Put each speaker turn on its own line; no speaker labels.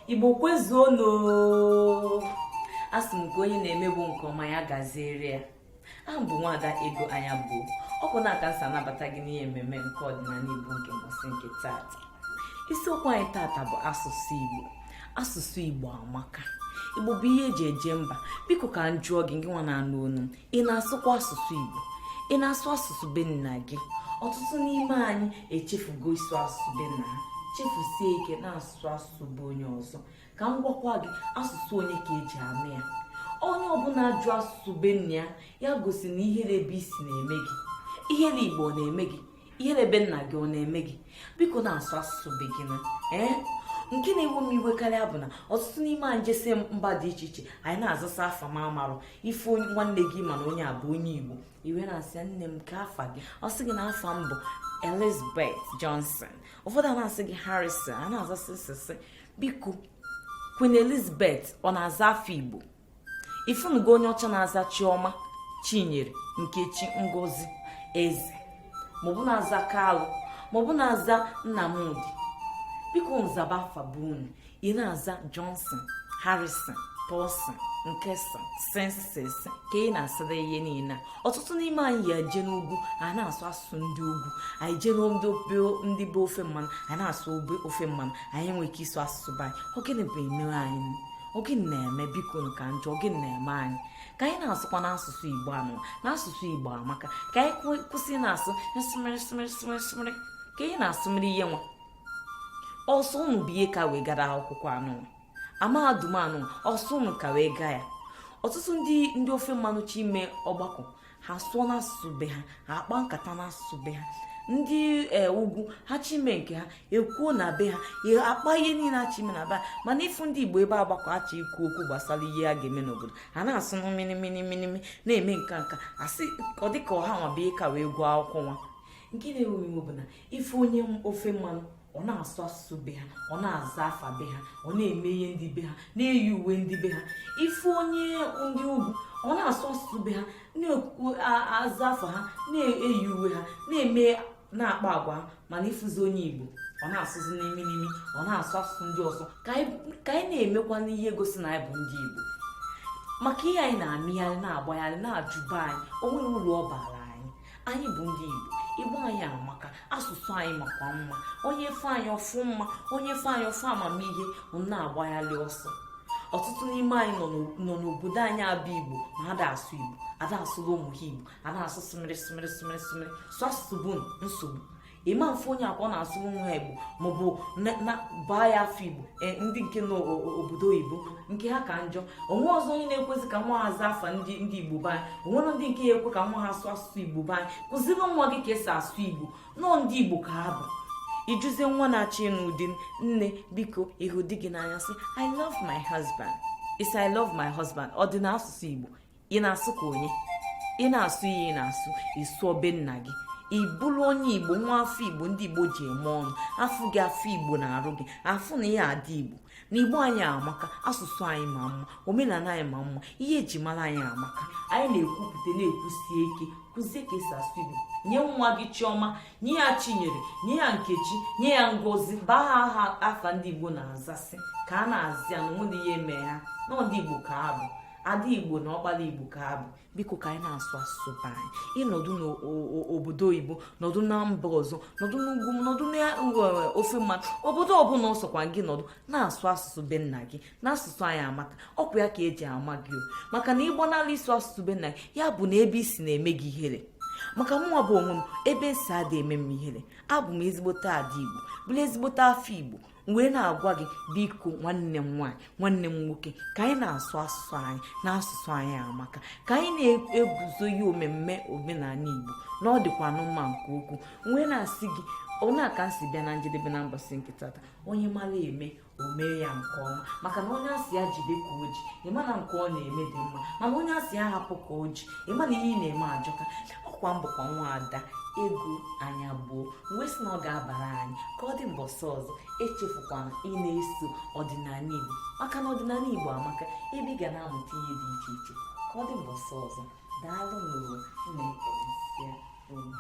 Igbo kwezuonu. Asị m ka onye na-emebu nke ọma ya gaziere ya. Aha m bụ Nwaada Ego Anyagbuo. Ọ bụ na aka nsa anabata gị n'ihe mmemme nke ọdịnala Igbo nke mbọsị nke taata. Isiokwu anyị taata bụ asụsụ Igbo. Asụsụ Igbo amaka. Igbo bụ ihe eji eje mba. Biko ka m jụọ gị nwa na-anụ onu, ị na-asụkwa asụsụ Igbo? Ị na-asụ asụsụ be nna gị? Ọtụtụ n'ime anyị echefugo ịsụ asụsụ be nna ha, chefusie ike na-asụ asụsụ bụ onye ọzọ. Ka m gwakwa gị, asụsụ onye ka eji anụ ya. Onye ọbụla jụ asụsụ be nna ya, ya gosi na ihere ebe isi na-eme gị, ihere Igbo ọ na-eme gị, ihere ebe nna gị ọ na-eme gị. Biko na-asụ asụsụ be gị na nke na-ewu m iwe karịa bụ na ọtụtụ n'ime anyị jesi mba dị iche iche, anyị na-azasa afa ma amarụ ife nwanne gị mana onye a bụ onye Igbo, iwe na-asị nne m ka afa gị, ọ sị gị na afa m bụ Elizabeth Johnson, ụfọdụ a na-asị gị Harrison, a na-azasị sịsị. Biko, Queen Elizabeth ọ na-aza afọ Igbo? Ifunugo onye ọcha na-aza Chioma, Chinyere, Nkechi, Ngozi, Eze, maọbụ na-aza Kalụ, maọbụ na-aza Nnamdị? Biko nzaba afa bụ unu. Ị na-aza Johnson, Harrison, Paulson, Nkesa, Sensese ka ị na-asịrị ihe niile. Ọtụtụ n'ime anyị ya eje n'ugwu, anyị na-asụ asụsụ ndị ugwu. Anyị jee ndị be ofe mmanụ, anyị na-asụ ofe mmanụ. Anyị enweghị ike ịsụ asụsụ be anyị. Ogene bụ eme anyị? Ogene na-eme? Biko ka njọ ogene na-eme anyị? Ka anyị na-asụkwa n'asụsụ Igbo anụ, n'asụsụ Igbo amaka. Ka anyị kwụsị na-asụ smịrị ka ị na-asụmịrị ihe nwa. Ọsọ unu bụ ihe ka wee gara akwụkwọ anụ, amahadum anụ, ọsọ unu ka wee gaa ya. Ọtụtụ ndị ofe mmanụ chi ime ọgbakọ, ha sụọ n'asụsụ be ha, ha akpa nkata n'asụsụ be ha. Ndị ugwu ha chime nke ha ekwuo na be ha, akpa ihe niile ha chime na be ha. Mana ịfụ ndị Igbo ebe agbakọ acha ikwu okwu gbasara ihe a ga-eme n'obodo, ha na-asụ mmiri na-eme nka asị ọ dịka ọha nwa bụ ihe ka wee gụọ akwụkwọ nwa. Nke na-ewu iwu bụ na ife onye ofe mmanụ ọ na-asụ asụsụ be ha, ọ na-aza afa be ha, ọ na-eme ihe ndị be ha, na-eyi uwe ndị be ha. Ife onye ndị ugwu ọ na-asụ asụsụ be ha, na-aza afa ha, na-eyi uwe ha, na-akpa agwa ha. Mana ịfụzi onye Igbo ọ na-asụzi n'imi, ọ na-asụ asụsụ ndị ọzọ. Ka anyị na-emekwa n'ihe gosi na anyị bụ ndị Igbo. Maka ihe anyị na-amịgharị, na-agbagharị, na-ajụba anyị, o nwere uru ọ bara anyị. Anyị bụ ndị Igbo anyị amaka, asụsụ anyị makwa mma. Onye fe anyị ọfụ mma, onye fe anyị ọfụ amamihe, na-agbagharị ọsọ. Ọtụtụ n'ime anyị nọ n'obodo anyị abịa Igbo ma ada asụ Igbo, ada asụla ụmụ ha Igbo, ada asụ sịmịrị sụ asụsụ bụ nsogbu. Ịma mfe onye akwa na-asụ nwa ha Igbo maọbụ baa ya afọ Igbo, ndị nke n'obodo oyibo nke ha ka njọ. Onwe ọzọ onye na-ekwezi ka nwa ha aza afa ndị Igbo be anyị, onwere ndị nke ya ekwe ka nwa ha asụ asụsụ Igbo be anyị. Kụziri nwa gị ka esi asụ Igbo, nọọ ndị Igbo ka ha bụ. Ijuzie nwa na-achị n'ụdị nne, biko ịhụ di gị n'anya sị I love my husband. Isi I love my husband ọ dị n'asụsụ Igbo? Ị na-asụ ka onye? Ị na-asụ ihe ị na-asụ ịsụọ be nna gị. Ị bụrụ onye Igbo, nwa afọ Igbo ndị Igbo ji eme ọnụ. Afụ gị afọ Igbo na-arụ gị, afụ na ihe adị Igbo. Na Igbo anyị amaka, asụsụ anyị ma mma, omenala anyị ma mma, ihe eji mara anyị amaka. Anyị na-ekwupụta, na-ekwusie ike, kụzie ka esi asụ Igbo. Nye nwa gị Chioma, nye ya Chinyere, nye ya Nkechi, nye ya Ngozi, baa ha afa ndị Igbo na-azasị ka a na-azị ya na onwe ihe eme ha na ndị Igbo ka ha bụ. Ada Igbo na ọkpara Igbo ka ha bụ. Biko ka anyị na-asụ asụsụ be anyị. Ịnọdụ n'obodo oyibo, nọdụ na mba ọzọ, nọdụ n'ugwu, nọdụ n'ofe mmadụ, obodo ọbụla ọsọkwa gị nọdụ na-asụ asụsụ be nna gị. Na asụsụ anyị amaka, ọkwa ya ka eji ama gị o. Maka na ịgbanala ịsụ asụsụ be nna gị, ya bụ na ebe isi na-eme gị ihere. Maka mụnwa bụ onwe m, ebe esi ada eme m ihere. Abụ m ezigbote ada Igbo, bụrụ ezigbote afọ Igbo. Wee na-agwa gị, biko nwanne m nwaanyị, nwanne m nwoke, ka anyị na-asụ asụsụ anyị, na asụsụ anyị amaka. Ka anyị na-eguzo ihe omenala Igbo na ọ dịkwa mma nke ukwuu. Wee na-asị gị, onye aka nsi bịa na njedebe na mbọsị nke tata, onye mara eme o mee ya nke ọma. Maka na onye asị ya jide ka o ji, ịma na nke ọ na-eme dị mma. Mana onye asị ya hapụ ka o ji, ịma na ihe ị na-eme ajọka. Ọkwa mbụkwa Nwaada Ego Anyagbuo wee sị na ọ ga-abara anyị. Ka ọ dị mbọsị ọzọ, echefukwana ị na-eso ọdịnala Igbo. Maka na ọdịnala Igbo amaka, ebe ị ga na-amụta ihe dị iche iche. Ka ọ dị mbọsị ọzọ, daalụ n'ụwa na-ekeresịa unu.